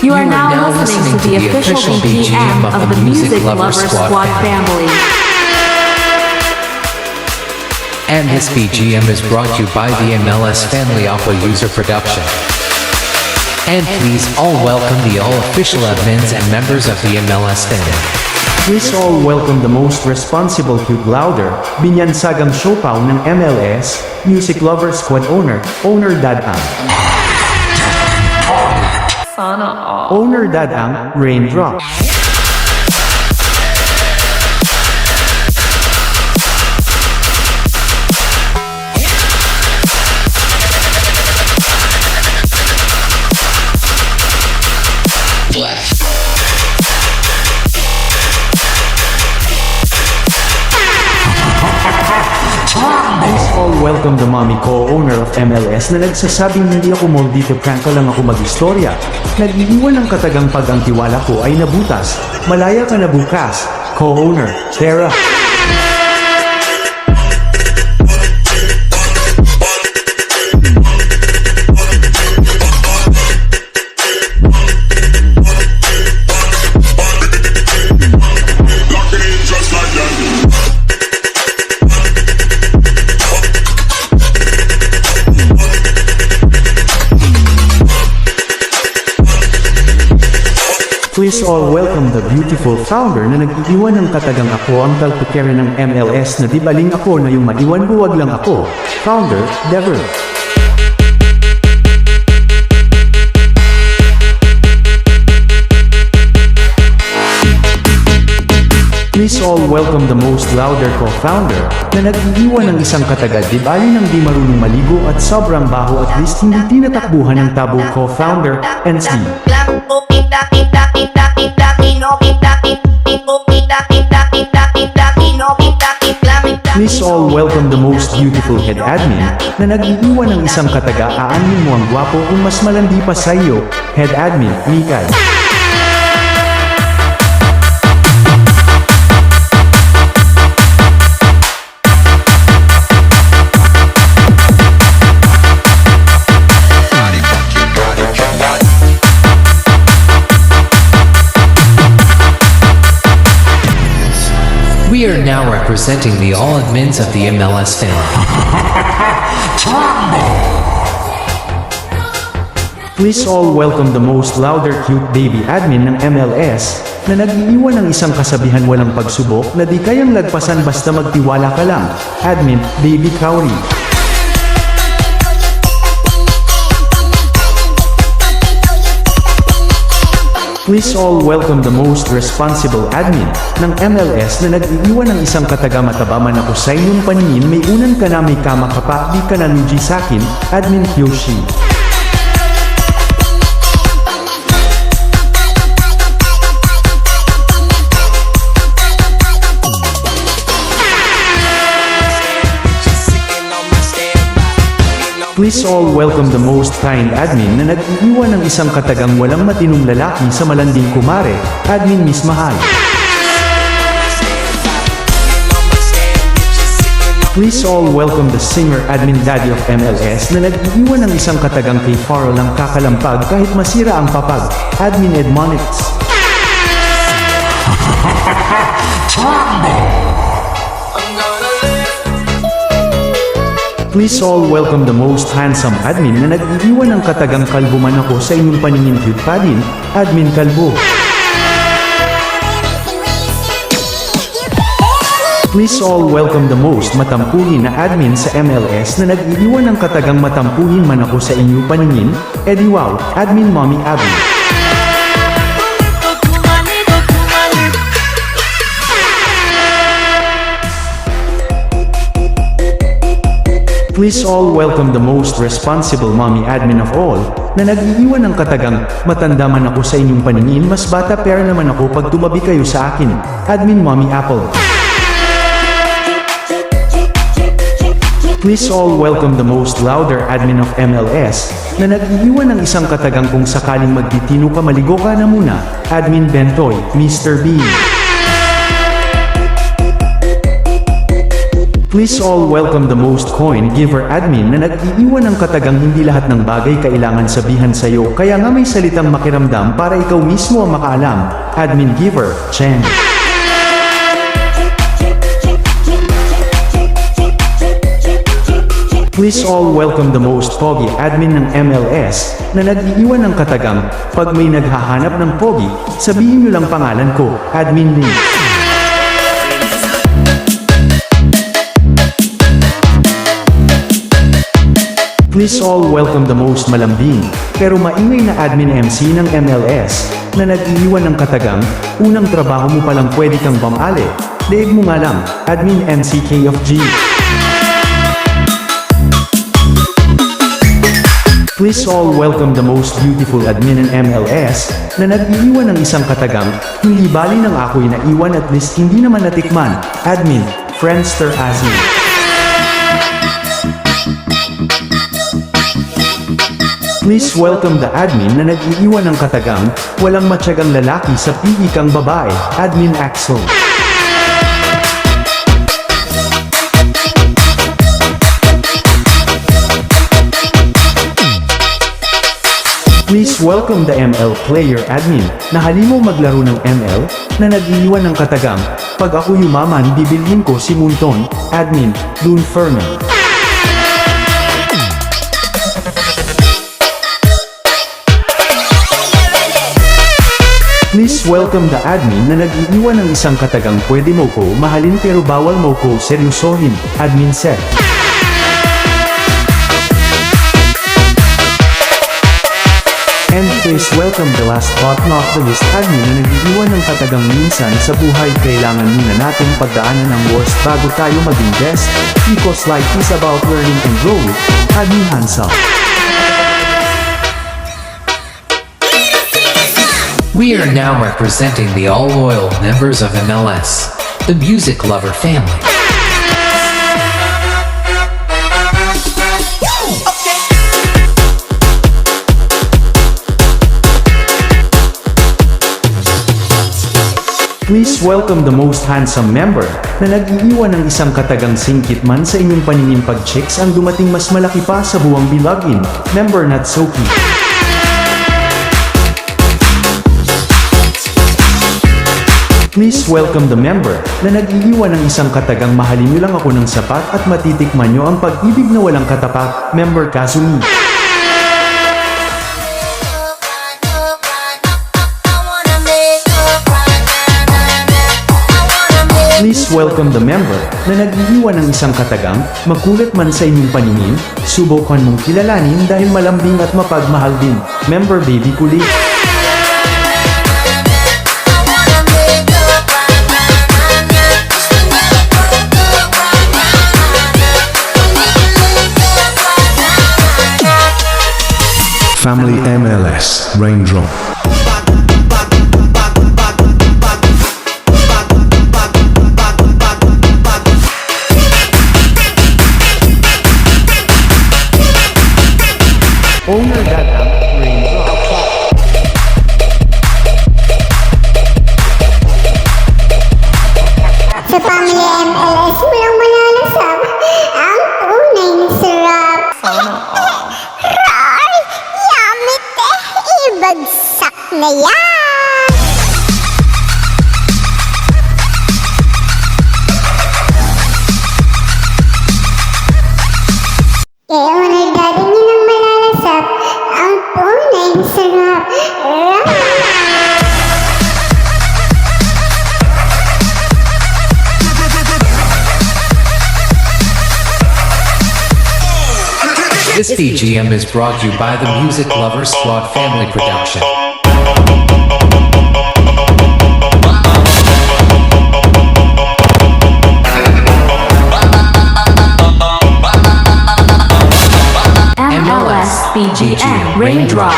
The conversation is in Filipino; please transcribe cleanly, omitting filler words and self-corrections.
You are now listening to the official BGM of the Music Lover Squad family. And this BGM is brought to you by the MLS Family Opera User Production. And please all welcome the all official admins and members of the MLS family. Please all welcome the most responsible cute louder, binyansagang siopaw ng MLS, Music Lover Squad owner, Owner Dadang. Sana all. Owner Dadang, Raindrop. Please all welcome the mommy co-owner of MLS na nagsasabing hindi ako moldy to prank ka lang ako mag-istorya. Nag-iiwan ng katagang pag ang tiwala ko ay nabutas. Malaya ka na bukas. Co-owner, Tara. Please all welcome the beautiful founder na nag-iwan ng katagang ako ang talpukere ng MLS na di baling ako na yung maiwan buwag lang ako. Founder, Dever. Please all welcome the most louder co-founder na nag-iwan ng isang kataga di bali ng di marunong maligo at sobrang baho at least hindi tinatakbuhan ng tabo co-founder, NC. Please all welcome the most beautiful head admin na nag-iiwan ng isang kataga aanin mo ang gwapo kung mas malandi pa sa iyo, head admin, Mikay. We are now representing the all admins of the MLS family. Please all welcome the most louder cute baby admin ng MLS na nag-iiwan ng isang kasabihan walang pagsubok na di kayang lagpasan basta magtiwala ka lang, admin, Baby Cowrie. Please all welcome the most responsible admin ng MLS na nag-iiwan ng isang kataga mataba man ako sa inyong paningin may unan ka na may kama ka pa di ka na lugi sakin, admin Kyoshi. Please all welcome the most kind admin na nag-iiwan ng isang katagang walang matinong lalaki sa malanding kumare, admin Miss Mahal. Please all welcome the singer admin daddy of MLS na nag-iiwan ng isang katagang kay Faro lang kakalampag kahit masira ang papag, admin Edmonix. Please all welcome the most handsome admin na nag-iiwan ng katagang kalbo man ako sa inyong paningin cute pa din, admin Kalbo. Please all welcome the most matampuhin na admin sa MLS na nag-iiwan ng katagang matampuhin man ako sa inyong paningin, Eddie Wow, admin Mommy Abby. Please all welcome the most responsible mommy admin of all na nag-iiwan ng katagang matanda man ako sa inyong paningin mas bata pero naman ako pag tumabi kayo sa akin, admin Mommy Apple. Please all welcome the most louder admin of MLS na nag-iiwan ng isang katagang kung sakaling magtitino ka maligo ka na muna, admin Bentoy, Mr. B. Please all welcome the most coin giver admin na nag-iiwan ng katagang hindi lahat ng bagay kailangan sabihan sa'yo kaya nga may salitang makiramdam para ikaw mismo ang makaalam. Admin giver, Chen. Please all welcome the most pogi admin ng MLS na nag-iiwan ng katagang pag may naghahanap ng pogi, sabihin nyo lang pangalan ko, admin Lee. Please all welcome the most malambing, pero maingay na admin MC ng MLS, na nag-iiwan ng katagang, unang trabaho mo palang pwede kang bamale, leeg mo nga lang, admin MC K of G. Please all welcome the most beautiful admin ng MLS, na nag-iiwan ng isang katagang, hindi bali ng ako'y naiwan at least hindi naman natikman, admin, Friendster Azmi. Please welcome the admin na nag-iiwan ng katagang, walang matyagang lalaki sa pili kang babae, admin Axel. Please welcome the ML player admin, na halimo maglaro ng ML, na nag-iiwan ng katagang, pag ako yumaman bibilhin ko si Munton, admin, Dune Fernan. Please welcome the admin na nag-iiwan ng isang katagang pwede mo ko mahalin pero bawal mo ko seryosohin, admin Seth. And please welcome the last but not the least admin na nag-iiwan ng katagang minsan sa buhay kailangan muna natin pagdaanan ng worst bago tayo maging best, because life is about learning and growing, admin Hansel. We are now representing the all-loyal members of MLS, the music lover family. Please welcome the most handsome member na nag-iiwan ng isang katagang singkit man sa inyong paningin pag chicks ang dumating mas malaki pa sa buwang bilagin, member Natsuki. Please welcome the member na nag-iiwan ng isang katagang mahalin nyo lang ako ng sapat at matitikman nyo ang pag-ibig na walang katapat, member Kazumi. Please welcome the member na nag-iiwan ng isang katagang, makulit man sa inyong paningin, subukan mong kilalanin dahil malambing at mapagmahal din, member Baby Kulit. Family MLS, Raindrop. Owner Dadang, Raindrop. Sa Family MLS, walang malalasap ang tunay na sarap. Ray! Yamit eh! Ibagsak na yan! Kaya managdadangin ng malalasap ang tunay na sarap. Ray! This BGM is brought to you by the Music Lover Squad Family Production. MLS BGM Raindrop.